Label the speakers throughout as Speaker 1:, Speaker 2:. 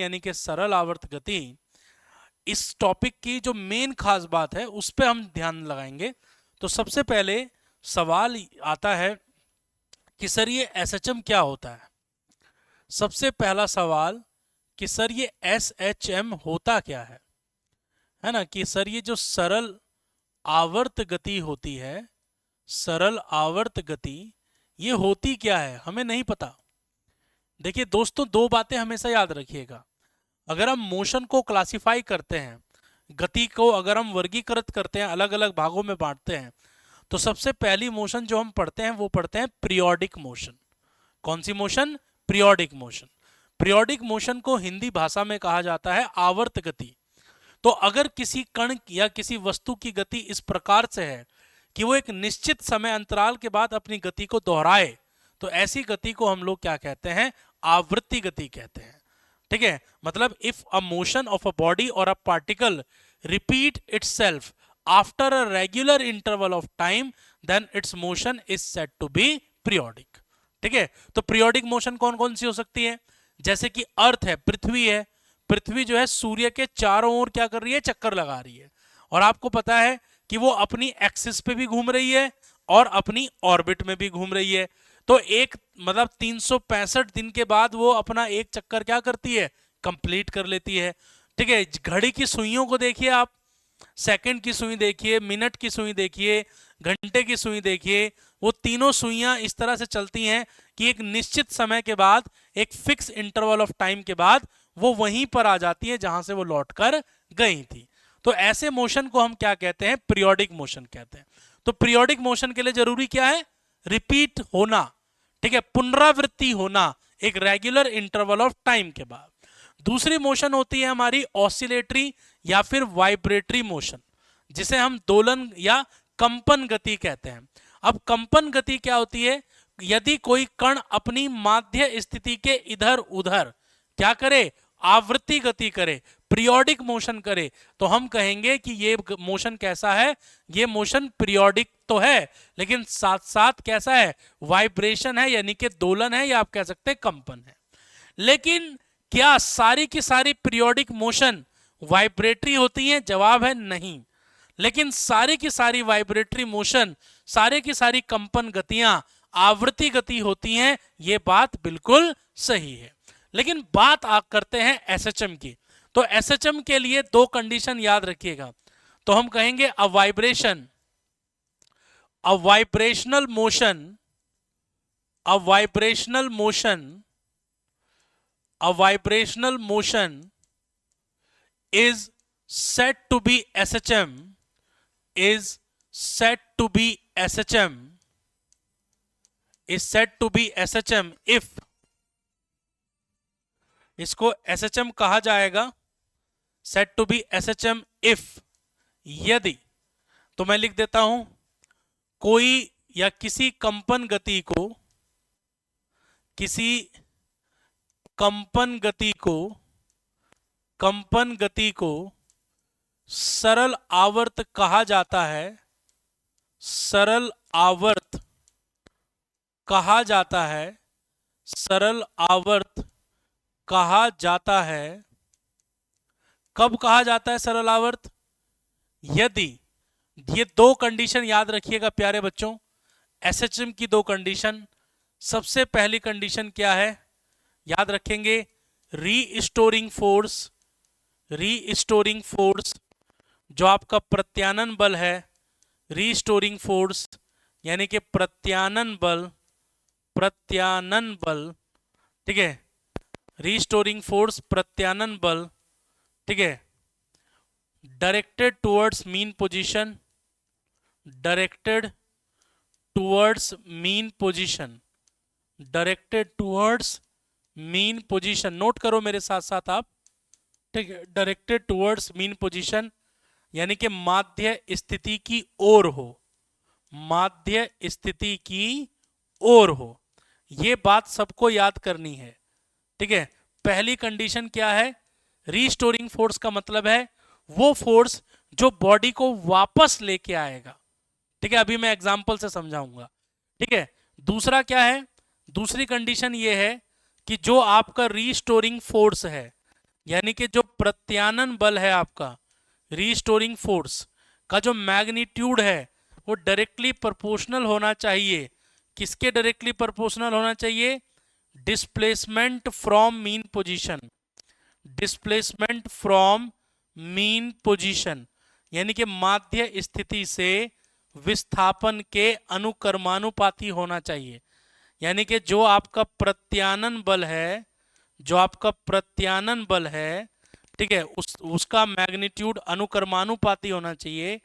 Speaker 1: यानी कि सरल आवर्त गति, इस टॉपिक की जो मेन खास बात है उस पर हम ध्यान लगाएंगे। तो सबसे पहले सवाल आता है कि सर ये एसएचएम क्या होता है। सबसे पहला सवाल कि सर ये एसएचएम होता क्या है ना, कि सर ये जो सरल आवर्त गति होती है, सरल आवर्त गति ये होती क्या है, हमें नहीं पता। देखिए दोस्तों, दो बातें हमेशा याद रखिएगा। अगर हम मोशन को क्लासिफाई करते हैं, गति को अगर हम वर्गीकृत करते हैं, अलग अलग भागों में बांटते हैं, तो सबसे पहली मोशन जो हम पढ़ते हैं वो पढ़ते हैं पीरियोडिक मोशन। कौन सी motion? Periodic motion. Periodic motion को हिंदी भाषा में कहा जाता है आवर्त गति। तो अगर किसी कण या किसी वस्तु की गति इस प्रकार से है कि वो एक निश्चित समय अंतराल के बाद अपनी गति को दोहराए, तो ऐसी गति को हम लोग क्या कहते हैं? आवृत्ति गति कहते हैं। ठीक है, मतलब if a motion of a body और a particle repeat itself after a regular interval of time, then its motion is said to be periodic. ठीक है, तो पीरियोडिक मोशन कौन कौन सी हो सकती है? जैसे कि अर्थ है, पृथ्वी है, पृथ्वी जो है सूर्य के चारों ओर क्या कर रही है? चक्कर लगा रही है। और आपको पता है कि वो अपनी एक्सिस पे भी घूम रही है और अपनी ऑर्बिट में भी घूम रही है। तो एक मतलब 365 दिन के बाद वो अपना एक चक्कर क्या करती है? कंप्लीट कर लेती है। ठीक है, घड़ी की सुइयों को देखिए आप, सेकंड की सुई देखिए, मिनट की सुई देखिए, घंटे की सुई देखिए, वो तीनों सुइयां इस तरह से चलती हैं कि एक निश्चित समय के बाद, एक फिक्स इंटरवल ऑफ टाइम के बाद वो वहीं पर आ जाती है जहां से वो लौट कर गई थी। तो ऐसे मोशन को हम क्या कहते हैं? पीरियोडिक मोशन कहते हैं। तो पीरियोडिक मोशन के लिए जरूरी क्या है? रिपीट होना। ठीक है, पुनरावृत्ति होना एक रेगुलर इंटरवल ऑफ टाइम के बाद। दूसरी मोशन होती है हमारी ऑसिलेटरी या फिर वाइब्रेटरी मोशन, जिसे हम दोलन या कंपन गति कहते हैं। अब कंपन गति क्या होती है? यदि कोई कण अपनी माध्य स्थिति के इधर उधर क्या करे? आवृत्ति गति करे, पीरियोडिक मोशन करे, तो हम कहेंगे कि ये मोशन कैसा है? ये मोशन पीरियोडिक तो है, लेकिन साथ साथ कैसा है? वाइब्रेशन है, यानी कि दोलन है, या आप कह सकते हैं कंपन है। लेकिन क्या सारी की सारी पीरियोडिक मोशन वाइब्रेटरी होती हैं? जवाब है नहीं। लेकिन सारी की सारी वाइब्रेटरी मोशन, सारी की सारी कंपन गतियां आवृत्ति गति होती हैं, ये बात बिल्कुल सही है। लेकिन बात आप करते हैं एसएचएम की। तो एसएचएम के लिए दो कंडीशन याद रखिएगा। तो हम कहेंगे a vibrational motion, a vibrational motion is said to be SHM, is said to be SHM, is said to be SHM if, इसको SHM कहा जाएगा, said to be SHM if, यदि, तो मैं लिख देता हूं, कोई या किसी कंपन गति को, किसी कंपन गति को सरल आवर्त कहा जाता है, सरल आवर्त कहा जाता है, सरल आवर्त कहा जाता है। कब कहा जाता है सरल आवर्त? यदि, ये दो कंडीशन याद रखिएगा प्यारे बच्चों, एसएचएम की दो कंडीशन। सबसे पहली कंडीशन क्या है? याद रखेंगे, रीस्टोरिंग फोर्स, जो आपका प्रत्यानन बल है, रीस्टोरिंग फोर्स यानी कि प्रत्यानन बल, ठीक है, रीस्टोरिंग फोर्स प्रत्यानन बल, ठीक है, directed towards mean position, directed towards mean position, directed towards mean position, note करो मेरे साथ साथ आप, ठीक है, डायरेक्टेड टुवर्ड्स मीन पोजीशन यानी कि माध्य स्थिति की ओर हो, माध्य स्थिति की ओर हो। ये बात सबको याद करनी है। ठीक है, पहली कंडीशन क्या है? रीस्टोरिंग फोर्स का मतलब है वो फोर्स जो बॉडी को वापस लेके आएगा। ठीक है, अभी मैं एग्जांपल से समझाऊंगा। ठीक है, दूसरा क्या है? दूसरी कंडीशन ये है कि जो आपका रीस्टोरिंग फोर्स है, यानी कि जो प्रत्यानन बल है आपका, रीस्टोरिंग फोर्स का जो मैग्नीट्यूड है वो डायरेक्टली प्रोपोर्शनल होना चाहिए। किसके डायरेक्टली प्रोपोर्शनल होना चाहिए? Displacement from mean position, displacement from mean position, यानी कि माध्य स्थिति से विस्थापन के अनुक्रमानुपाती होना चाहिए। यानी कि जो आपका प्रत्यानन बल है, जो आपका प्रत्यानन बल है, ठीक है, उसका मैग्नीट्यूड अनुक्रमानुपाती होना चाहिए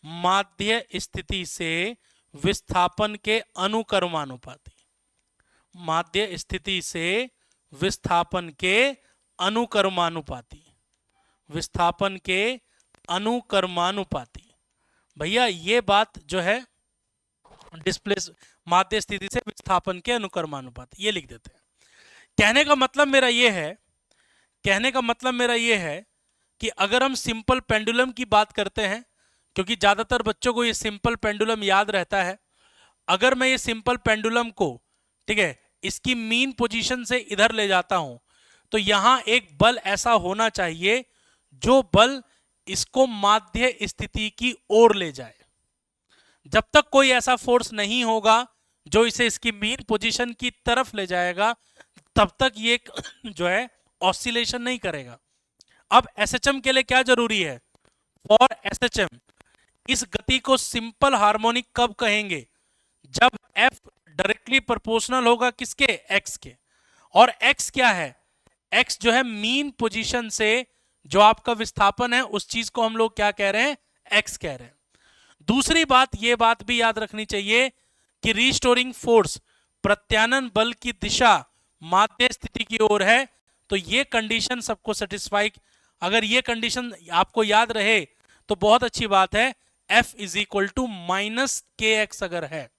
Speaker 1: माध्य स्थिति से विस्थापन के अनुक्रमानुपाती, माध्य स्थिति से विस्थापन के अनुक्रमानुपाती, विस्थापन के अनुक्रमानुपाती। भैया ये बात जो है डिस्प्लेस माध्य स्थिति से विस्थापन के अनुक्रमानुपाती, ये लिख देते हैं। कहने का मतलब मेरा ये है, कहने का मतलब मेरा ये है कि अगर हम सिंपल पेंडुलम की बात करते हैं, क्योंकि ज्यादातर बच्चों को ये सिंपल पेंडुलम याद रहता है, अगर मैं ये सिंपल पेंडुलम को, ठीक है, इसकी मीन पोजीशन से इधर ले जाता हूं, तो यहां एक बल ऐसा होना चाहिए जो बल इसको माध्य स्थिति की ओर ले जाए। जब तक कोई ऐसा फोर्स नहीं होगा जो इसे इसकी मीन पोजीशन की तरफ ले जाएगा, तब तक ये जो है ऑसिलेशन नहीं करेगा। अब एसएचएम के लिए क्या जरूरी है? फॉर एसएचएम इस गति को सिंपल हार्मोनिक कब कहेंगे? जब एफ डायरेक्टली प्रोपोर्शनल होगा किसके? एक्स के। और एक्स क्या है? एक्स जो है मीन पोजीशन से जो आपका विस्थापन है उस चीज को हम लोग क्या कह रहे हैं? एक्स कह रहे हैं। दूसरी बात, ये बात भी याद रखनी चाहिए कि रीस्टोरिंग फोर्स, प्रत्यानन बल की दिशा माध्य स्थिति की ओर है, तो ये कंडीशन सबको सेटिस्फाई, अगर ये कंडीशन आपको याद रहे तो बहुत अच्छी बात है। F is equal to minus K X अगर है,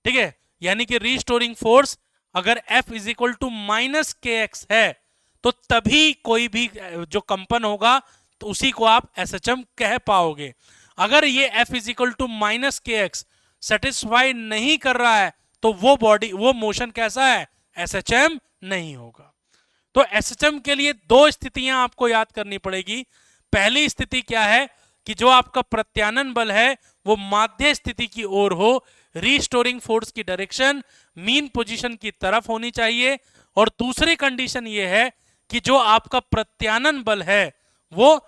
Speaker 1: ठीक है, यानी कि रीस्टोरिंग फोर्स अगर F is equal to minus K X है, तो तभी कोई भी जो कंपन होगा तो उसी को आप एसएचएम कह पाओगे। अगर ये F is equal to minus K X satisfy नहीं कर रहा है तो वो बॉडी, वो मोशन कैसा है? एसएचएम नहीं होगा। तो एसएचएम के लिए दो स्थितियां आपको याद करनी पड़ेगी। पहली स्थिति क्या है कि जो आपका प्रत्यानन बल है वो माध्य स्थिति की ओर हो, रीस्टोरिंग फोर्स की डायरेक्शन मीन पोजीशन की तरफ होनी चाहिए। और दूसरी कंडीशन ये है कि जो आपका प्रत्यानन बल है वो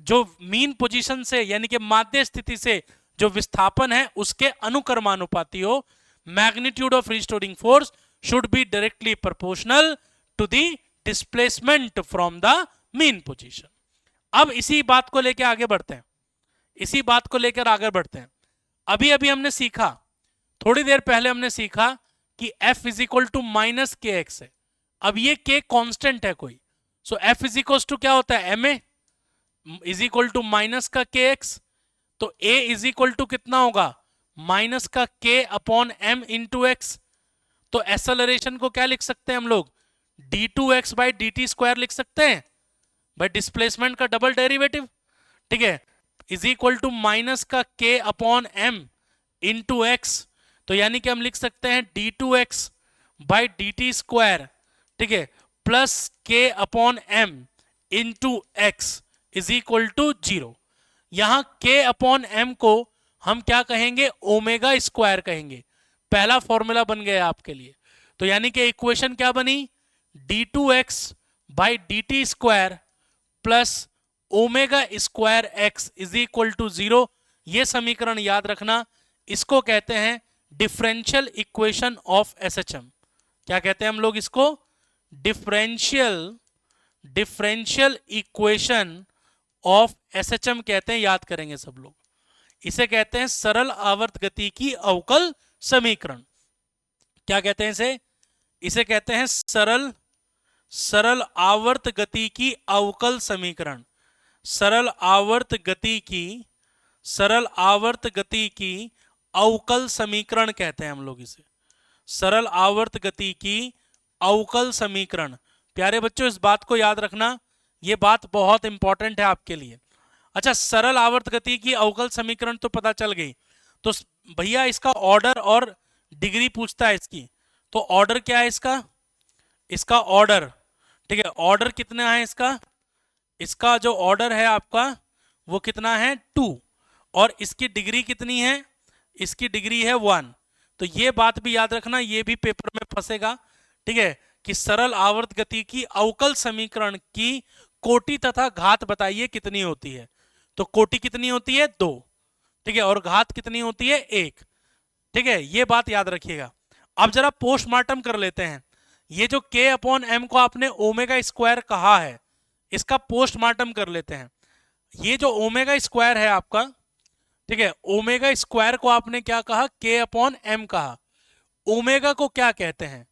Speaker 1: जो मीन पोजीशन से यानी कि माध्य स्थिति से जो विस्थापन है उसके अनुक्रमानुपाती हो। Magnitude of restoring force should be directly proportional to the displacement from the mean position. अब इसी बात को लेकर आगे बढ़ते हैं, इसी बात को लेकर आगे बढ़ते हैं। अभी अभी हमने सीखा, थोड़ी देर पहले हमने सीखा कि F is equal to minus K X है। अब ये K कांस्टेंट है कोई, so F is equal to क्या होता है? ma is equal to minus का के एक्स, तो A इज इक्वल टू कितना होगा? माइनस का K upon m into x. तो एक्सेलरेशन को क्या लिख सकते हैं हम लोग? d2x by D T square लिख सकते हैं, भाई डिस्प्लेसमेंट का डबल डेरिवेटिव, ठीक है, इज इक्वल टू माइनस का K upon m into x. तो यानी कि हम लिख सकते हैं d2x by D T square, ठीक है, plus K upon m into X is equal to 0। यहां K अपॉन m को हम क्या कहेंगे? ओमेगा स्क्वायर कहेंगे। पहला फॉर्मूला बन गया आपके लिए। तो यानी कि इक्वेशन क्या बनी? d2x by D T square plus omega square X is equal to 0। यह समीकरण याद रखना, इसको कहते हैं डिफरेंशियल इक्वेशन ऑफ एसएचएम। क्या कहते हैं हम लोग इसको? डिफरेंशियल इक्वेशन ऑफ एसएचएम कहते हैं, याद करेंगे सब लोग। इसे कहते हैं सरल आवर्त गति की अवकल समीकरण। क्या कहते हैं इसे? इसे कहते हैं सरल आवर्त गति की अवकल समीकरण। सरल आवर्त गति की अवकल समीकरण कहते हैं हम लोग इसे, सरल आवर्त गति की अवकल समीकरण। प्यारे बच्चों इस बात को याद रखना, यह बात बहुत इंपॉर्टेंट है आपके लिए। अच्छा, सरल आवर्त गति की अवकल समीकरण तो पता चल गई, तो भैया इसका ऑर्डर और डिग्री पूछता है इसकी। तो ऑर्डर क्या है इसका? इसका ऑर्डर, ठीक है, ऑर्डर कितना है इसका, इसका जो ऑर्डर है आपका वो कितना है 2, और इसकी डिग्री कितनी है, इसकी डिग्री है 1। तो ये बात भी याद रखना, ये भी पेपर में फंसेगा। ठीक है, कि सरल आवर्त गति की अवकल समीकरण की कोटि तथा घात बताइए कितनी होती है। तो कोटि कितनी होती है 2, ठीक है, और घात कितनी होती है 1। ठीक है, ये बात याद रखिएगा। अब जरा पोस्टमार्टम कर लेते हैं। ये जो k अपॉन एम को आपने ओमेगा स्क्वायर कहा है, इसका पोस्टमार्टम कर लेते हैं। ये जो ओमेगा स्क्वायर है आपका, ठीक है, ओमेगा स्क्वायर को आपने क्या कहा, k अपॉन एम कहा। ओमेगा को क्या कहते हैं,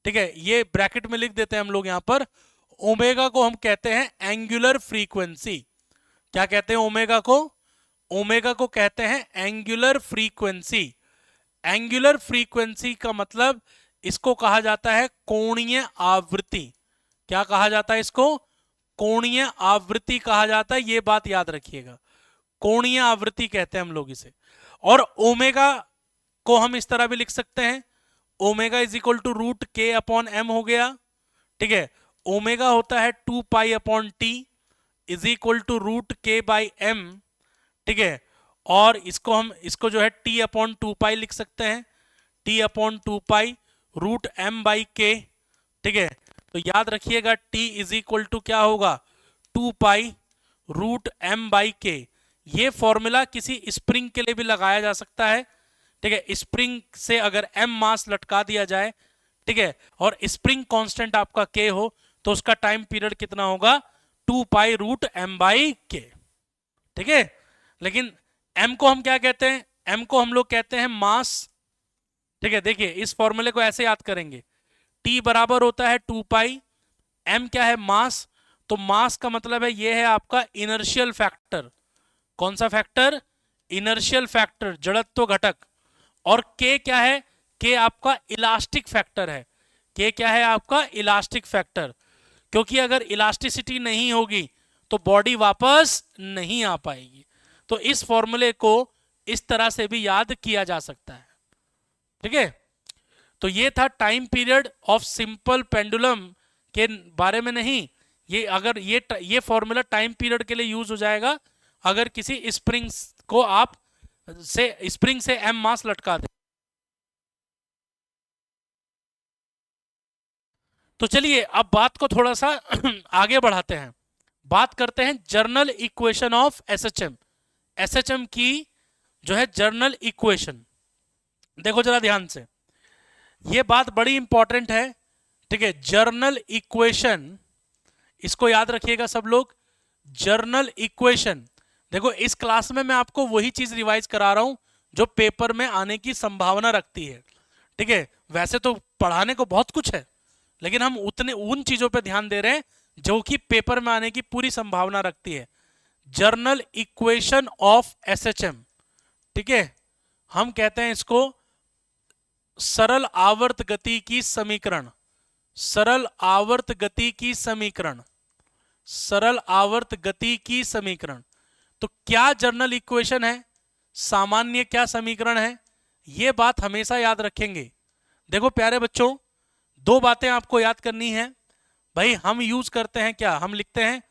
Speaker 1: ठीक है, ये ब्रैकेट में लिख देते हैं हम लोग यहां पर। ओमेगा को हम कहते हैं एंगुलर फ्रीक्वेंसी। क्या कहते हैं ओमेगा को, ओमेगा को कहते हैं एंगुलर फ्रीक्वेंसी। एंगुलर फ्रीक्वेंसी का मतलब इसको कहा जाता है कोणीय आवृत्ति। क्या कहा जाता है इसको, कोणीय आवृत्ति कहा जाता है, ये बात याद रखिएगा, कोणीय आवृत्ति कहते हैं हम लोग इसे। और ओमेगा को हम इस तरह भी लिख सकते हैं, omega is equal to root K upon M हो गया। ठीक है, ओमेगा होता है 2 pi upon T is equal to root K by M. ठीक है, और इसको जो है टी अपॉन 2 पाई लिख सकते हैं, T upon 2 pi root M by K. ठीक है, तो याद रखिएगा टी इज इक्वल टू क्या होगा 2 पाई रूट एम बाई के। ये फॉर्मूला किसी स्प्रिंग के लिए भी लगाया जा सकता है। ठीक है, स्प्रिंग से अगर एम मास लटका दिया जाए, ठीक है, और स्प्रिंग कांस्टेंट आपका के हो, तो उसका टाइम पीरियड कितना होगा 2 pi root M by K. ठीक है, लेकिन m को हम क्या कहते हैं, m को हम लोग कहते हैं मास। ठीक है, देखिए इस फॉर्मूले को ऐसे याद करेंगे, t बराबर होता है 2 पाई, m क्या है मास। तो मास का मतलब है ये है आपका इनर्शियल फैक्टर। कौन सा फैक्टर, इनर्शियल फैक्टर, जड़त्व घटक। और k क्या है, k आपका इलास्टिक फैक्टर है। k क्या है आपका इलास्टिक फैक्टर, क्योंकि अगर इलास्टिसिटी नहीं होगी तो बॉडी वापस नहीं आ पाएगी। तो इस फॉर्मूले को इस तरह से भी याद किया जा सकता है। ठीक है, तो ये था time period of simple pendulum के बारे में। नहीं, ये अगर ये फॉर्मूला टाइम पीरियड के लिए यूज हो जाएगा अगर किसी स्प्रिंग को आप स्प्रिंग से एम मास लटका दे। तो चलिए अब बात को थोड़ा सा आगे बढ़ाते हैं, बात करते हैं general equation of SHM. SHM की जो है जर्नल इक्वेशन, देखो जरा ध्यान से, ये बात बड़ी इंपॉर्टेंट है। ठीक है, जर्नल इक्वेशन, इसको याद रखिएगा सब लोग, जर्नल इक्वेशन। देखो इस क्लास में मैं आपको वही चीज रिवाइज करा रहा हूं जो पेपर में आने की संभावना रखती है। ठीक है, वैसे तो पढ़ाने को बहुत कुछ है, लेकिन हम उन चीजों पे ध्यान दे रहे हैं जो कि पेपर में आने की पूरी संभावना रखती है। जर्नल इक्वेशन ऑफ एसएचएम, ठीक है, हम कहते हैं इसको सरल आवर्त गति की समीकरण। सरल आवर्त गति की समीकरण, सरल आवर्त गति की समीकरण। तो क्या जर्नल इक्वेशन है, सामान्य क्या समीकरण है, यह बात हमेशा याद रखेंगे। देखो प्यारे बच्चों, दो बातें आपको याद करनी है भाई। हम यूज करते हैं क्या, हम लिखते हैं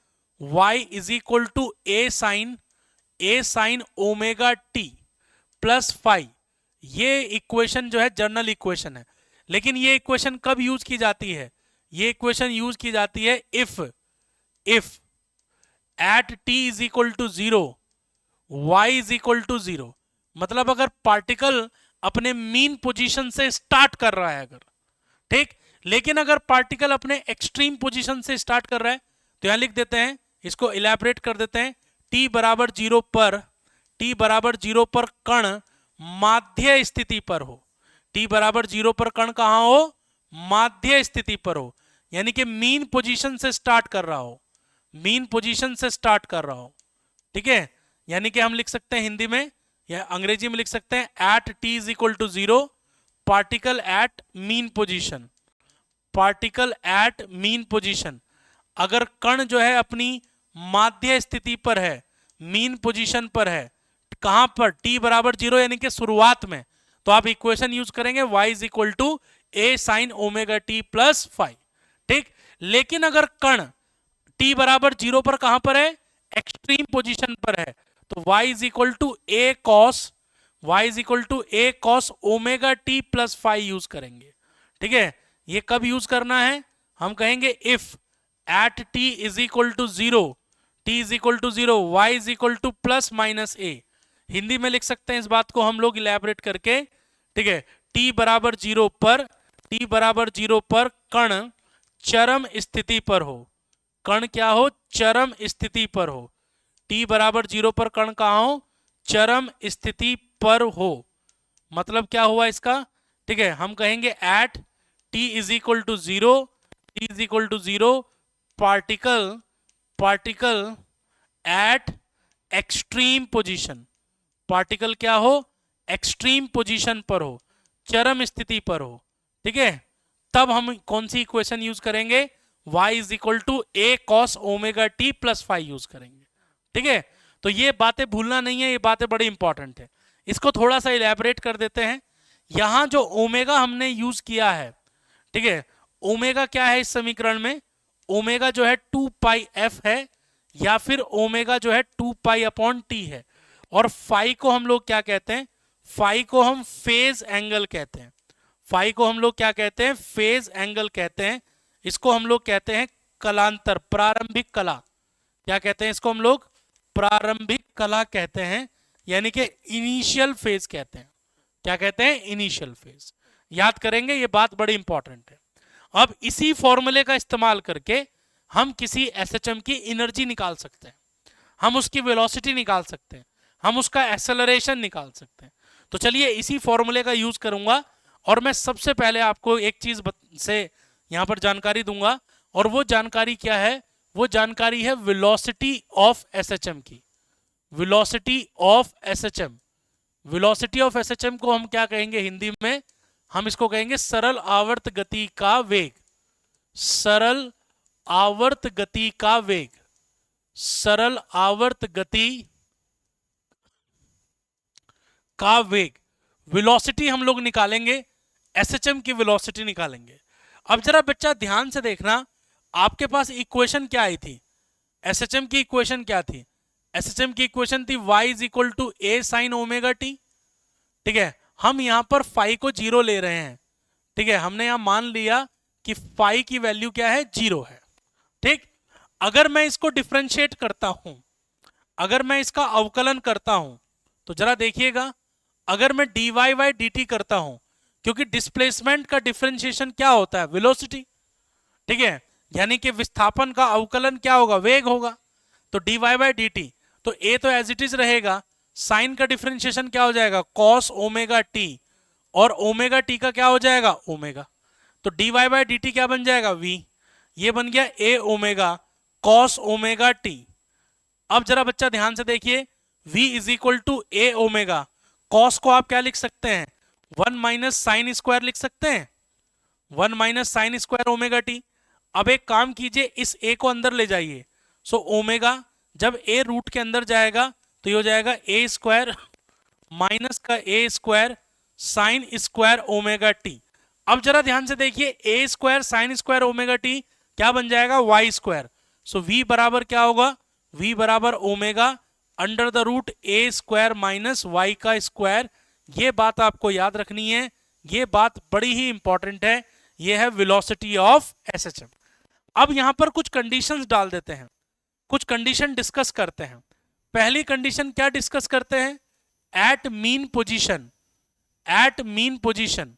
Speaker 1: y is equal to A sine omega T plus five. ये इक्वेशन जो है जर्नल इक्वेशन है। लेकिन ये इक्वेशन कब यूज की जाती है, ये इक्वेशन यूज की जाती है if at t is equal to 0 y is equal to 0। मतलब अगर पार्टिकल अपने मीन पोजीशन से स्टार्ट कर रहा है अगर, ठीक, लेकिन अगर पार्टिकल अपने एक्सट्रीम पोजीशन से स्टार्ट कर रहा है तो यहां लिख देते हैं, इसको इलैबोरेट कर देते हैं, t बराबर 0 पर, t बराबर 0 पर कण माध्य स्थिति पर हो। t बराबर 0 पर कण कहां हो, माध्य स्थिति पर हो, यानी कि मीन पोजीशन से स्टार्ट कर रहा हो, मीन पोजीशन से स्टार्ट कर रहा हो। ठीक है, यानी कि हम लिख सकते हैं हिंदी में या अंग्रेजी में लिख सकते हैं at t is equal to 0 particle at mean position, particle at mean position. अगर कण जो है अपनी माध्य स्थिति पर है, मीन पोजीशन पर है, कहां पर, t बराबर 0 यानी कि शुरुआत में, तो आप इक्वेशन यूज करेंगे y is equal to A sine omega T plus five. ठीक, लेकिन अगर कण t बराबर 0 पर कहां पर है, एक्सट्रीम पोजीशन पर है, तो y is equal to A cos omega T plus five use करेंगे। ठीक है, ये कब यूज करना है, हम कहेंगे if at t is equal to 0, t is equal to 0, y is equal to plus minus a। Hindi में लिख सकते हैं इस बात को हम लोग इलेबोरेट करके। ठीक है, t बराबर 0 पर कण चरम स्थिति पर हो, कण क्या हो, चरम स्थिति पर हो। t बराबर 0 पर कण कहां हो, चरम स्थिति पर हो। मतलब क्या हुआ इसका, ठीक है, हम कहेंगे at t is equal to 0, particle at extreme position, particle क्या हो, एक्सट्रीम पोजीशन पर हो, चरम स्थिति पर हो। ठीक है, तब हम कौन सी इक्वेशन यूज करेंगे, y is equal to A cos omega T plus five use करेंगे। ठीक है, तो ये बातें भूलना नहीं है, ये बातें बड़ी इंपॉर्टेंट है। इसको थोड़ा सा इलेबोरेट कर देते हैं। यहां जो ओमेगा हमने यूज किया है, ठीक है, ओमेगा क्या है इस समीकरण में, ओमेगा जो है 2 पाई एफ है, या फिर ओमेगा जो है 2 पाई अपॉन टी है। और फाई को हम लोग क्या कहते हैं, फाई को हम फेज एंगल कहते हैं, फाई को हम लोग क्या कहते हैं, फेज एंगल कहते हैं। इसको हम लोग कहते हैं कलांतर, प्रारंभिक कला। क्या कहते हैं इसको हम लोग, प्रारंभिक कला कहते हैं, यानी कि इनिशियल फेज कहते हैं। क्या कहते हैं, इनिशियल फेज। याद करेंगे, ये बात बड़ी इंपॉर्टेंट है। अब इसी फॉर्मूले का इस्तेमाल करके हम किसी एसएचएम की एनर्जी निकाल सकते हैं, हम उसकी वेलोसिटी निकाल सकते हैं, हम उसका एक्सेलरेशन निकाल सकते हैं। तो चलिए इसी फॉर्मूले का यूज करूंगा, और मैं सबसे पहले आपको एक चीज से यहां पर जानकारी दूंगा, और वो जानकारी क्या है, वो जानकारी है वेलोसिटी ऑफ एसएचएम की। Velocity of SHM, velocity of SHM को हम क्या कहेंगे हिंदी में, हम इसको कहेंगे सरल आवर्त गति का वेग, सरल आवर्त गति का वेग, सरल आवर्त गति का वेग। वेलोसिटी हम लोग निकालेंगे, एसएचएम की वेलोसिटी निकालेंगे। अब जरा बच्चा ध्यान से देखना, आपके पास इक्वेशन क्या आई थी, एसएचएम की इक्वेशन क्या थी, एसएचएम की इक्वेशन थी y is equal to A sine omega T. ठीक है, हम यहां पर फाई को 0 ले रहे हैं। ठीक है, हमने यहां मान लिया कि फाई की वैल्यू क्या है, 0 है। ठीक, अगर मैं इसको डिफरेंशिएट करता हूं, अगर मैं इसका अवकलन करता हूं, तो जरा देखिएगा, अगर मैं dy बाई dt करता हूं, क्योंकि डिस्प्लेसमेंट का डिफरेंशिएशन क्या होता है, वेलोसिटी। ठीक है, यानी कि विस्थापन का अवकलन क्या होगा, वेग होगा। तो dy बाई dt, तो a तो एज इट इज रहेगा, साइन का डिफरेंशिएशन क्या हो जाएगा, cos ओमेगा टी, और ओमेगा टी का क्या हो जाएगा, ओमेगा। तो dy बाई dt क्या बन जाएगा, v, ये बन गया a omega cos omega T. अब जरा बच्चा ध्यान से देखिए, v is equal to A omega, cos को आप क्या लिख सकते हैं, 1 माइनस साइन स्क्वायर लिख सकते हैं, 1 minus sine square omega T. अब एक काम कीजिए, इस a को अंदर ले जाइए, सो ओमेगा जब a रूट के अंदर जाएगा तो ये हो जाएगा a स्क्वायर माइनस का a square sine square omega T. अब जरा ध्यान से देखिए, a square sine square omega T क्या बन जाएगा, y स्क्वायर। सो v बराबर क्या होगा, v बराबर omega under the root a square minus y का स्क्वायर। ये बात आपको याद रखनी है, ये बात बड़ी ही इंपॉर्टेंट है। ये है वेलोसिटी ऑफ एसएचएम। अब यहां पर कुछ कंडीशंस डाल देते हैं, कुछ कंडीशन डिस्कस करते हैं। पहली कंडीशन क्या डिस्कस करते हैं, at mean position, at mean position.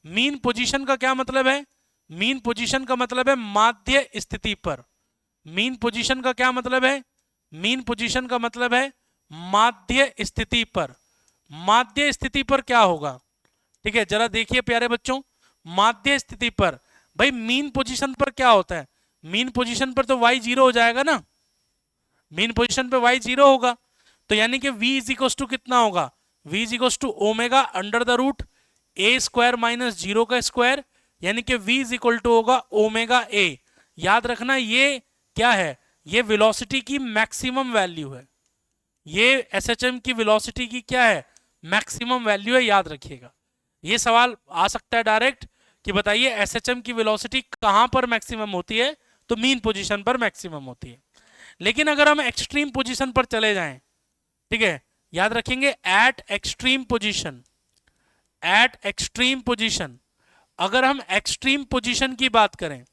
Speaker 1: Mean position का क्या मतलब है, मीन पोजीशन का मतलब है माध्य स्थिति पर। मीन पोजीशन का क्या मतलब है, मीन पोजीशन का मतलब है माध्य स्थिति पर। माध्य स्थिति पर क्या होगा, ठीक है, जरा देखिए प्यारे बच्चों, माध्य स्थिति पर भाई मीन पोजीशन पर क्या होता है, मीन पोजीशन पर तो y 0 हो जाएगा ना, मीन पोजीशन पे y 0 होगा। तो यानी कि v इज इक्वल टू कितना होगा, v is equal to omega under the root a square minus 0 का स्क्वायर, यानी कि v इज इक्वल टू होगा ओमेगा a। याद रखना ये क्या है, ये वेलोसिटी की मैक्सिमम वैल्यू है, ये एसएचएम की वेलोसिटी की क्या है, मैक्सिमम वैल्यू है, याद रखिएगा। ये सवाल आ सकता है डायरेक्ट कि बताइए एसएचएम की वेलोसिटी कहां पर मैक्सिमम होती है, तो मीन पोजीशन पर मैक्सिमम होती है। लेकिन अगर हम एक्सट्रीम पोजीशन पर चले जाएं, ठीक है, याद रखेंगे eight extreme position, eight extreme position, अगर हम एक्सट्रीम पोजीशन की बात करें,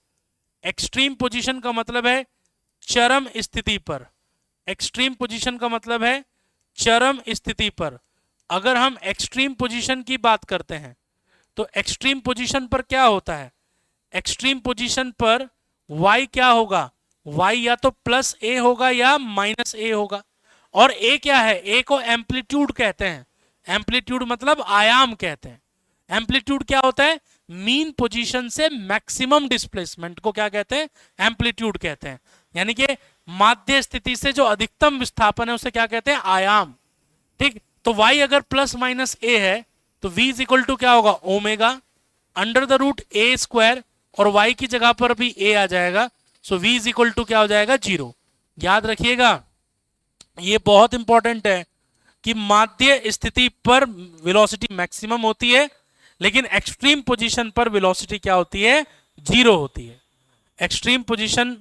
Speaker 1: एक्सट्रीम पोजीशन का मतलब है चरम स्थिति पर, एक्सट्रीम पोजीशन का मतलब है चरम स्थिति पर। अगर हम एक्सट्रीम पोजीशन की बात करते हैं तो एक्सट्रीम पोजीशन पर क्या होता है, एक्सट्रीम पोजीशन पर y क्या होगा, y या तो प्लस a होगा या माइनस a होगा। और a क्या है, a को एम्पलीट्यूड कहते हैं, एम्पलीट्यूड मतलब आयाम कहते हैं। एम्पलीट्यूड क्या होता है, मीन पोजीशन से मैक्सिमम डिस्प्लेसमेंट को क्या कहते हैं, एम्पलीट्यूड कहते हैं। यानी कि माध्य स्थिति से जो अधिकतम विस्थापन है उसे क्या कहते हैं, आयाम। ठीक, तो y अगर प्लस माइनस a है तो v इज इक्वल टू क्या होगा, omega under the root a square, और y की जगह पर भी a आ जाएगा, so v is equal to क्या हो जाएगा, 0। याद रखिएगा ये बहुत इंपॉर्टेंट है कि माध्य स्थिति पर वेलोसिटी मैक्सिमम होती है, लेकिन एक्सट्रीम पोजीशन पर वेलोसिटी क्या होती है, 0 होती है। एक्सट्रीम पोजीशन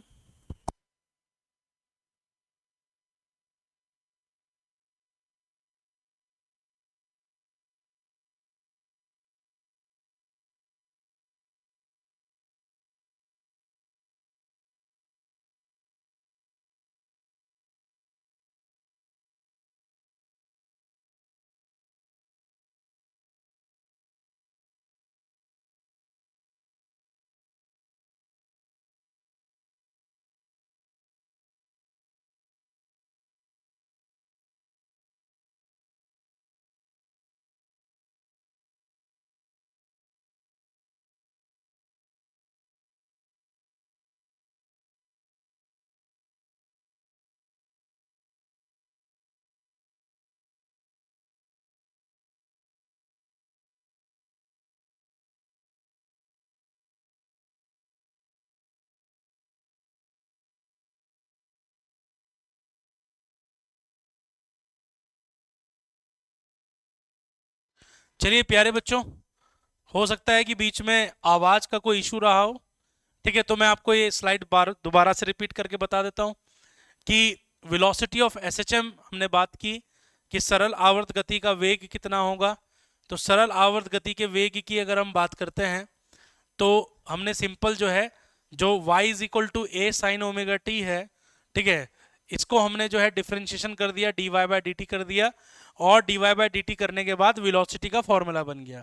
Speaker 1: चलिए प्यारे बच्चों, हो सकता है कि बीच में आवाज का कोई इशू रहा हो, ठीक है, तो मैं आपको ये स्लाइड दोबारा से रिपीट करके बता देता हूं कि वेलोसिटी ऑफ एसएचएम हमने बात की कि सरल आवर्त गति का वेग कितना होगा। तो सरल आवर्त गति के वेग की अगर हम बात करते हैं तो हमने सिंपल जो है, जो y is equal to A sine omega T है, ठीक है, इसको हमने जो है डिफरेंशिएशन कर दिया, dy बाय dt कर दिया, और dy बाय dt करने के बाद वेलोसिटी का फॉर्मूला बन गया।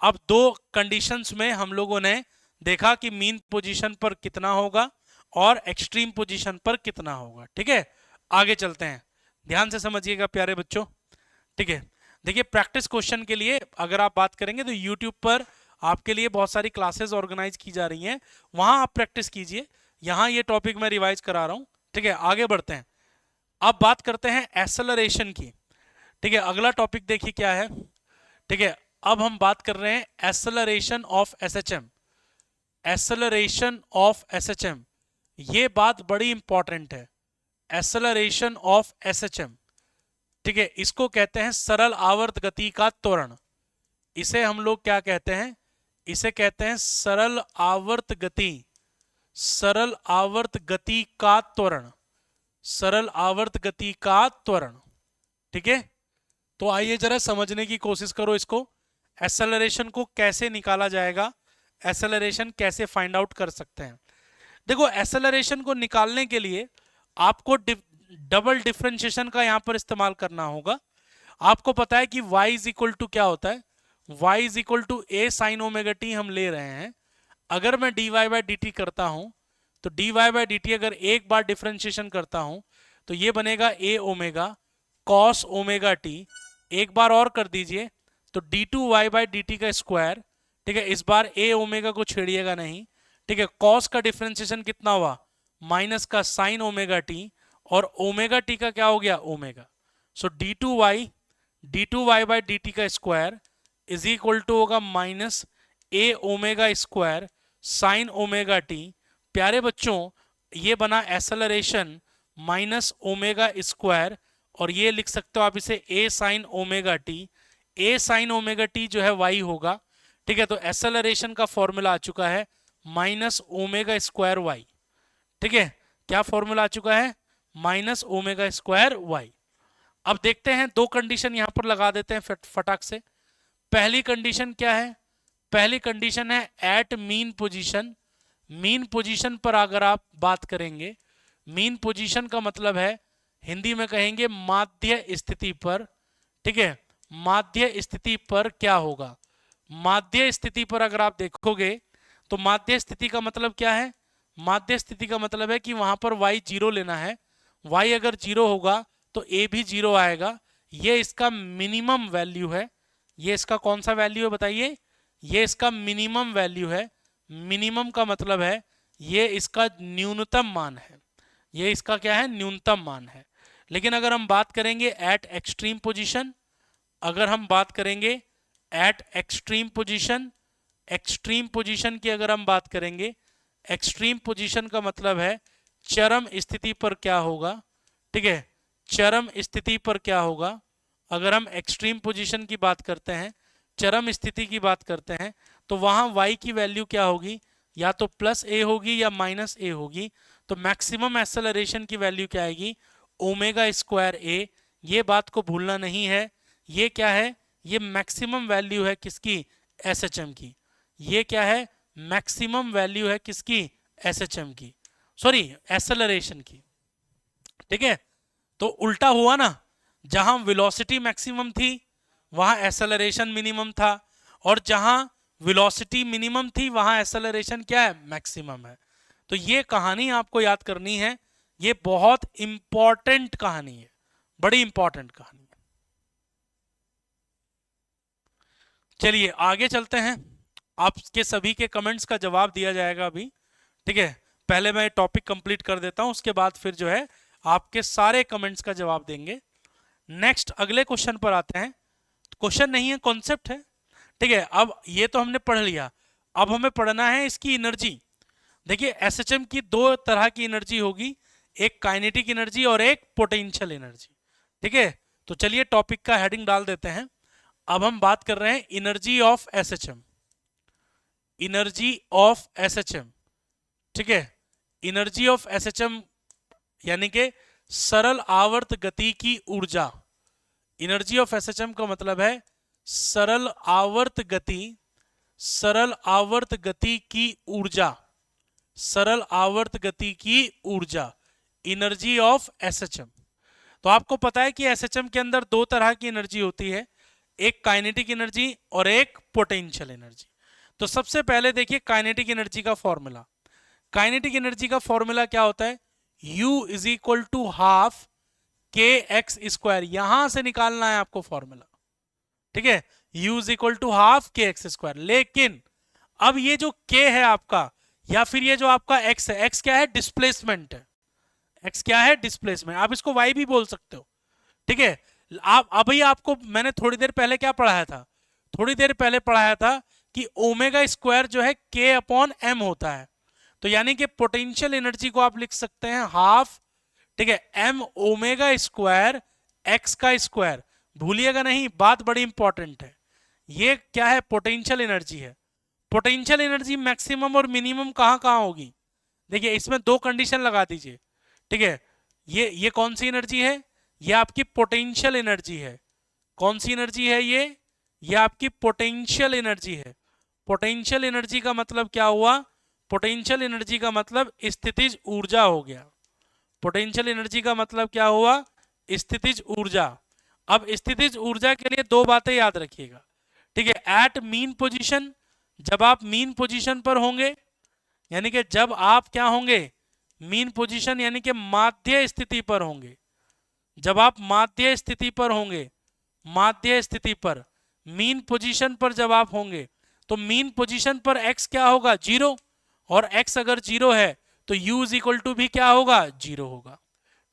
Speaker 1: अब दो कंडीशंस में हम लोगों ने देखा कि मीन पोजीशन पर कितना होगा और एक्सट्रीम पोजीशन पर कितना होगा। ठीक है, आगे चलते हैं, ध्यान से समझिएगा प्यारे बच्चों। ठीक है, देखिए प्रैक्टिस क्वेश्चन के लिए अगर आप बात करेंगे तो यूट्यूब पर आपके लिए बहुत सारी क्लासेस ऑर्गेनाइज की जा रही हैं, वहां आप प्रैक्टिस कीजिए। यहां ये टॉपिक मैं रिवाइज करा रहा हूं। ठीक है, आगे बढ़ते हैं, अब बात करते हैं एक्सेलरेशन की। ठीक है, अगला टॉपिक देखिए क्या है। ठीक है, अब हम बात कर रहे हैं acceleration of SHM, acceleration of SHM, ये बात बड़ी इंपॉर्टेंट है। एक्सेलरेशन ऑफ एसएचएम, ठीक है, इसको कहते हैं सरल आवर्त गति का त्वरण। इसे हम लोग क्या कहते हैं, इसे कहते हैं सरल आवर्त गति, सरल आवर्त गति का त्वरण, सरल आवर्त गति का त्वरण। ठीक है, तो आइए जरा समझने की कोशिश करो इसको, एक्सेलरेशन को कैसे निकाला जाएगा, एक्सेलरेशन कैसे फाइंड आउट कर सकते हैं। देखो एक्सेलरेशन को निकालने के लिए आपको डबल डिफरेंशिएशन का यहां पर इस्तेमाल करना होगा। आपको पता है कि y इज इक्वल टू क्या होता है, y is equal to A sine omega T हम ले रहे हैं। अगर मैं dy बाय dt करता हूं तो dy बाय dt अगर एक बार डिफरेंशिएशन करता हूं तो ये बनेगा a omega cos omega T. एक बार और कर दीजिए तो d2y बाय dt का स्क्वायर। ठीक है, इस बार a ओमेगा को छेड़िएगा नहीं। ठीक है, कॉस का डिफरेंशिएशन कितना हुआ, माइनस का साइन ओमेगा टी, और ओमेगा टी का क्या हो गया, omega. So d2y by dt का स्क्वायर इज इक्वल टू होगा minus a omega square sine omega t. प्यारे बच्चों ये बना एक्सेलरेशन माइनस ओमेगा स्क्वायर, और ये लिख सकते हो आप इसे ए साइन ओमेगा टी। ए साइन ओमेगा टी जो है y होगा। ठीक है, तो एक्सेलरेशन का फॉर्मूला आ चुका है माइनस ओमेगा स्क्वायर वाई। ठीक है, क्या फॉर्मूला आ चुका है, माइनस ओमेगा स्क्वायर वाई। अब देखते हैं, दो कंडीशन यहां पर लगा देते हैं फटाक से। पहली कंडीशन क्या है, पहली कंडीशन है at mean position. Mean position पर अगर आप बात करेंगे, मीन पोजीशन का मतलब है हिंदी में कहेंगे माध्य स्थिति पर। ठीक है, माध्य स्थिति पर क्या होगा, माध्य स्थिति पर अगर आप देखोगे तो माध्य स्थिति का मतलब क्या है, माध्य स्थिति का मतलब है कि वहां पर y जीरो लेना है। y अगर जीरो होगा तो a भी जीरो आएगा। ये इसका मिनिमम वैल्यू है। ये इसका कौन सा वैल्यू है बताइए, ये इसका मिनिमम वैल्यू है। मिनिमम का मतलब है ये इसका न्यूनतम मान है, ये इसका क्या है, न्यूनतम मान है। लेकिन अगर हम बात करेंगे एट एक्सट्रीम पोजीशन, अगर हम बात करेंगे eight extreme position, extreme position की अगर हम बात करेंगे, एक्सट्रीम पोजीशन का मतलब है चरम स्थिति पर क्या होगा। ठीक है, चरम स्थिति पर क्या होगा, अगर हम एक्सट्रीम पोजीशन की बात करते हैं, चरम स्थिति की बात करते हैं, तो वहां y की वैल्यू क्या होगी, या तो प्लस ए होगी या माइनस ए होगी। तो मैक्सिमम एक्सेलरेशन की वैल्यू क्या आएगी, ओमेगा स्क्वायर ए। ये बात को भूलना नहीं है, ये क्या है, ये मैक्सिमम वैल्यू है किसकी, एसएचएम की। ये क्या है, मैक्सिमम वैल्यू है किसकी, एसएचएम की, सॉरी एक्सेलरेशन की। ठीक है, तो उल्टा हुआ ना, जहां वेलोसिटी मैक्सिमम थी वहां एक्सेलरेशन मिनिमम था, और जहां वेलोसिटी मिनिमम थी वहां एक्सेलरेशन क्या है, मैक्सिमम है। तो ये कहानी आपको याद करनी है, ये बहुत इंपॉर्टेंट कहानी है, बड़ी इंपॉर्टेंट कहानी है। चलिए आगे चलते हैं, आपके सभी के कमेंट्स का जवाब दिया जाएगा अभी। ठीक है, पहले मैं टॉपिक कंप्लीट कर देता हूं, उसके बाद फिर जो है आपके सारे कमेंट्स का जवाब देंगे। नेक्स्ट अगले क्वेश्चन पर आते हैं। क्वेश्चन नहीं है, कॉन्सेप्ट है। ठीक है, अब ये तो हमने पढ़ लिया, अब हमें पढ़ना है इसकी एनर्जी। देखिए एसएचएम की दो तरह की एनर्जी होगी, एक काइनेटिक एनर्जी और एक पोटेंशियल एनर्जी। ठीक है, तो चलिए टॉपिक का हेडिंग डाल देते हैं। अब हम बात कर रहे हैं energy of SHM, energy of SHM. ठीक है, एनर्जी ऑफ एसएचएम यानी कि सरल आवर्त गति की ऊर्जा। एनर्जी ऑफ एसएचएम का मतलब है सरल आवर्त गति, सरल आवर्त गति की ऊर्जा, सरल आवर्त गति की ऊर्जा, एनर्जी ऑफ एसएचएम। तो आपको पता है कि एसएचएम के अंदर दो तरह की एनर्जी होती है, एक काइनेटिक एनर्जी और एक पोटेंशियल एनर्जी। तो सबसे पहले देखिए काइनेटिक एनर्जी का फॉर्मूला। काइनेटिक एनर्जी का फॉर्मूला क्या होता है, U is equal to half K X square, यहां से निकालना है आपको फॉर्मूला। ठीक है, U is equal to half K X square. लेकिन अब ये जो K है आपका, या फिर ये जो आपका X है, X क्या है, डिस्प्लेसमेंट है। X क्या है, डिस्प्लेसमेंट, आप इसको Y भी बोल सकते हो। ठीक है, आप अभी आपको मैंने थोड़ी देर पहले क्या पढ़ाया था, थोड़ी देर पहले पढ़ाया था कि ओमेगा स्क्वायर जो है K अपॉन M होता है। तो यानी कि पोटेंशियल एनर्जी को आप लिख सकते हैं हाफ, ठीक है, M ओमेगा स्क्वायर X का स्क्वायर। भूलिएगा नहीं, बात बड़ी इंपॉर्टेंट है। ये क्या है, पोटेंशियल एनर्जी है। पोटेंशियल एनर्जी मैक्सिमम और मिनिमम कहां कहां होगी, देखिए इसमें दो कंडीशन लगा दीजिए। ठीक है, ये कौन सी एनर्जी है, ये आपकी पोटेंशियल एनर्जी है। कौन सी एनर्जी है ये आपकी पोटेंशियल एनर्जी है। पोटेंशियल एनर्जी का मतलब क्या हुआ, पोटेंशियल एनर्जी का मतलब स्थितिज ऊर्जा हो गया। पोटेंशियल एनर्जी का मतलब क्या हुआ, स्थितिज ऊर्जा। अब स्थितिज ऊर्जा के लिए दो बातें याद रखिएगा। ठीक है, एट मीन पोजीशन, जब आप मीन पोजीशन पर होंगे, यानी कि जब आप क्या होंगे, मीन पोजीशन यानी कि माध्य स्थिति पर होंगे। जब आप माध्य स्थिति पर होंगे, माध्य स्थिति पर, मीन पोजीशन पर जब आप होंगे, तो मीन पोजीशन पर x क्या होगा, जीरो, और x अगर जीरो है तो u इज इक्वल टू भी क्या होगा, जीरो होगा।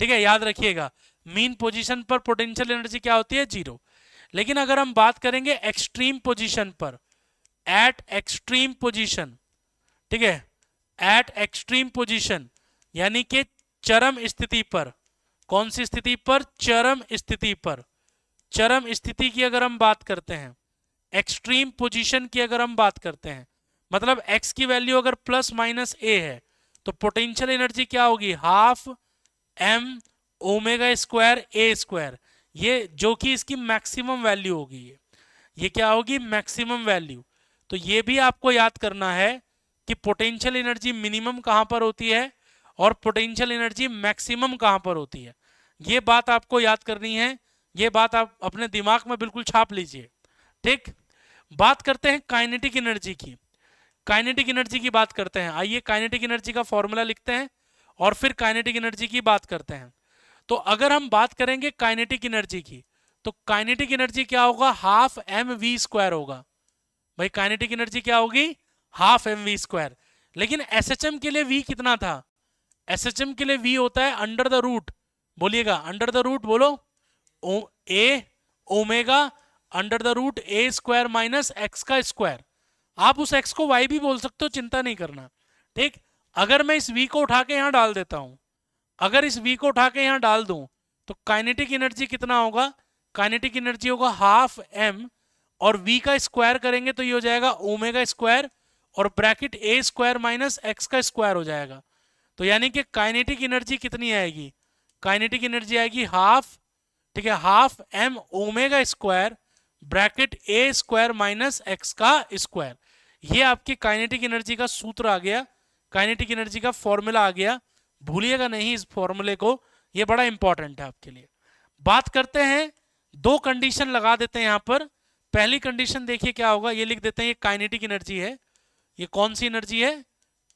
Speaker 1: ठीक है, याद रखिएगा मीन पोजीशन पर पोटेंशियल एनर्जी क्या होती है, जीरो। लेकिन अगर हम बात करेंगे एक्सट्रीम पोजीशन पर, एट एक्सट्रीम पोजीशन, ठीक है, एट एक्सट्रीम पोजीशन यानी कि चरम स्थिति पर, कौन सी स्थिति पर, चरम स्थिति पर। चरम स्थिति की अगर हम बात करते हैं, एक्सट्रीम पोजीशन की अगर हम बात करते हैं, मतलब x की वैल्यू अगर प्लस माइनस a है, तो पोटेंशियल एनर्जी क्या होगी, half m omega square a square, ये जो कि इसकी मैक्सिमम वैल्यू होगी, ये क्या होगी, मैक्सिमम वैल्यू। तो ये भी आपको याद करना है कि पोटेंशियल एनर्जी मिनिमम कहां पर होती है और पोटेंशियल एनर्जी मैक्सिमम कहां पर होती है, ये बात आपको याद करनी है। ये बात आप अपने दिमाग में बिल्कुल छाप लीजिए। ठीक, बात करते हैं काइनेटिक एनर्जी की। काइनेटिक एनर्जी की बात करते हैं, आइए काइनेटिक एनर्जी का फॉर्मूला लिखते हैं और फिर काइनेटिक एनर्जी की बात करते हैं। तो अगर हम बात करेंगे काइनेटिक एनर्जी की, तो काइनेटिक एनर्जी क्या होगा, हाफ एम वी स्क्वायर होगा। भाई काइनेटिक एनर्जी क्या होगी, हाफ एम वी स्क्वायर। लेकिन एसएचएम के लिए वी कितना था, एसएचएम के लिए वी होता है अंडर द रूट, बोलिएगा अंडर द रूट, बोलो a omega under the root a square minus x का स्क्वायर। आप उस एक्स को वाई भी बोल सकते हो, चिंता नहीं करना। ठीक, अगर मैं इस वी को उठा के यहां डाल देता हूं, अगर इस वी को उठा के यहां डाल दूं, तो काइनेटिक एनर्जी कितना होगा, काइनेटिक एनर्जी होगा हाफ एम और वी का स्क्वायर करेंगे तो ये हो जाएगा ओमेगा स्क्वायर और bracket a square minus x का स्क्वायर हो जाएगा। तो यानी कि काइनेटिक एनर्जी कितनी आएगी, काइनेटिक एनर्जी आएगी हाफ, ठीक है, half m omega square bracket a square minus x का स्क्वायर। ये आपकी काइनेटिक एनर्जी का सूत्र आ गया, काइनेटिक एनर्जी का फॉर्मूला आ गया, भूलिएगा नहीं इस फॉर्मूले को, ये बड़ा इंपॉर्टेंट है आपके लिए। बात करते हैं, दो कंडीशन लगा देते हैं यहां पर। पहली कंडीशन देखिए क्या होगा, ये लिख देते हैं, ये काइनेटिक एनर्जी है, ये कौन सी एनर्जी है,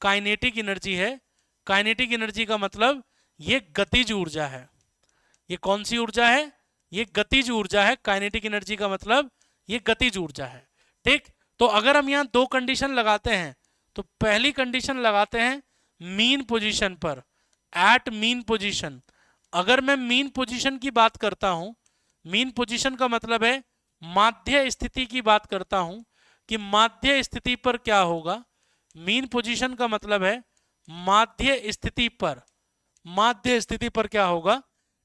Speaker 1: काइनेटिक एनर्जी है। काइनेटिक एनर्जी का मतलब ये गतिज ऊर्जा है, ये कौन सी ऊर्जा है, ये गतिज ऊर्जा है। काइनेटिक एनर्जी का मतलब ये गतिज ऊर्जा है। ठीक, तो अगर हम यहां दो कंडीशन लगाते हैं, तो पहली कंडीशन लगाते हैं मीन पोजीशन पर, एट मीन पोजीशन। अगर मैं मीन पोजीशन की बात करता हूं, मीन पोजीशन का मतलब है माध्य स्थिति की बात करता हूं कि माध्य स्थिति पर क्या होगा। मीन पोजीशन का मतलब है माध्य स्थिति पर, माध्य स्थिति पर क्या होगा,